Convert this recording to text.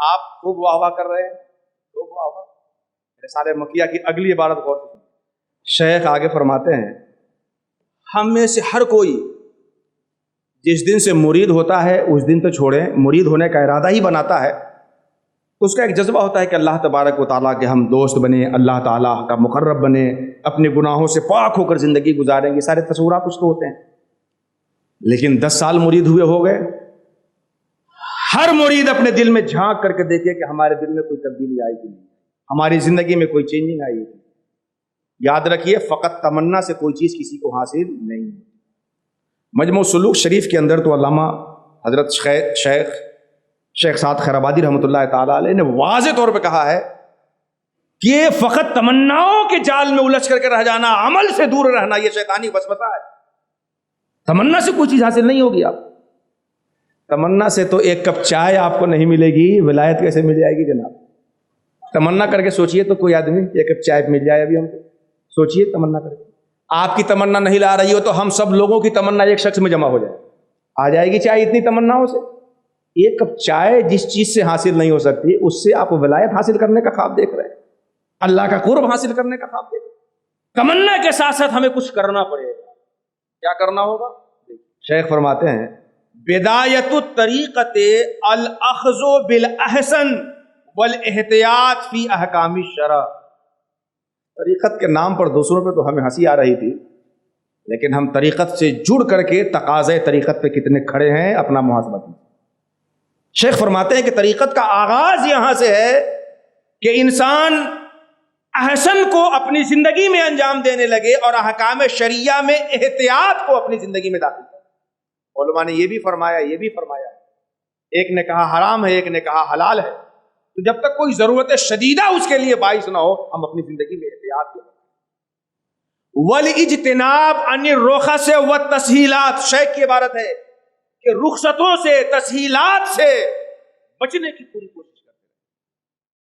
آپ خوب واہ واہ کر رہے ہیں، خوب واہ واہ۔ رسالہ مکیہ کی اگلی عبارت غور سے شیخ آگے فرماتے ہیں، ہم میں سے ہر کوئی جس دن سے مرید ہوتا ہے اس دن تو چھوڑیں، مرید ہونے کا ارادہ ہی بناتا ہے، اس کا ایک جذبہ ہوتا ہے کہ اللہ تبارک و تعالیٰ کے ہم دوست بنیں، اللہ تعالیٰ کا مقرب بنیں، اپنے گناہوں سے پاک ہو کر زندگی گزاریں گے، سارے تصورات اس کو ہوتے ہیں۔ لیکن 10 سال مرید ہوئے ہو گئے، ہر مرید اپنے دل میں جھانک کر کے دیکھے کہ ہمارے دل میں کوئی تبدیلی آئی کہ نہیں، ہماری زندگی میں کوئی چینجنگ آئی کہ نہیں۔ یاد رکھیے، فقط تمنا سے کوئی چیز کسی کو حاصل نہیں۔ مجموع سلوک شریف کے اندر تو علامہ حضرت شیخ سعد خیر آبادی رحمۃ اللہ تعالیٰ علیہ نے واضح طور پہ کہا ہے کہ فقط تمناؤں کے جال میں الجھ کر کے رہ جانا، عمل سے دور رہنا، یہ شیطانی وسوسہ ہے۔ تمنا سے کوئی چیز حاصل نہیں ہوگی۔ آپ تمنا سے تو ایک کپ چائے آپ کو نہیں ملے گی، ولایت کیسے مل جائے گی جناب؟ تمنا کر کے سوچئے تو کوئی آدمی ایک کپ چائے مل جائے ابھی ہم کو، سوچئے تمنا کر کے۔ آپ کی تمنا نہیں لا رہی ہو تو ہم سب لوگوں کی تمنا ایک شخص میں جمع ہو جائے، آ جائے گی چائے اتنی تمناؤں سے۔ ایک کپ چائے جس چیز سے حاصل نہیں ہو سکتی، اس سے آپ ولایت حاصل کرنے کا خواب دیکھ رہے ہیں، اللہ کا قرب حاصل کرنے کا خواب دیکھ رہے ہیں۔ تمنا کے ساتھ ساتھ ہمیں کچھ کرنا پڑے گا۔ کیا کرنا ہوگا؟ شیخ فرماتے ہیں، بدایت الطریقت الاخذ بالاحسن والاحتیاط فی احکام الشرع۔ طریقت کے نام پر دوسروں پہ تو ہمیں ہنسی آ رہی تھی، لیکن ہم طریقت سے جڑ کر کے تقاضے طریقت پہ کتنے کھڑے ہیں، اپنا محاسبہ کیجیے۔ شیخ فرماتے ہیں کہ طریقت کا آغاز یہاں سے ہے کہ انسان احسن کو اپنی زندگی میں انجام دینے لگے اور احکام شریعہ میں احتیاط کو اپنی زندگی میں داخل کرے۔ علماء نے یہ بھی فرمایا، یہ بھی فرمایا، ایک نے کہا حرام ہے، ایک نے کہا حلال ہے، تو جب تک کوئی ضرورت شدیدہ اس کے لیے باعث نہ ہو، ہم اپنی زندگی میں احتیاط کریں۔ والاجتناب عن الرخص والتسہیلات، شیخ کی عبارت ہے کہ رخصتوں سے، تسہیلات سے بچنے کی پوری کوشش۔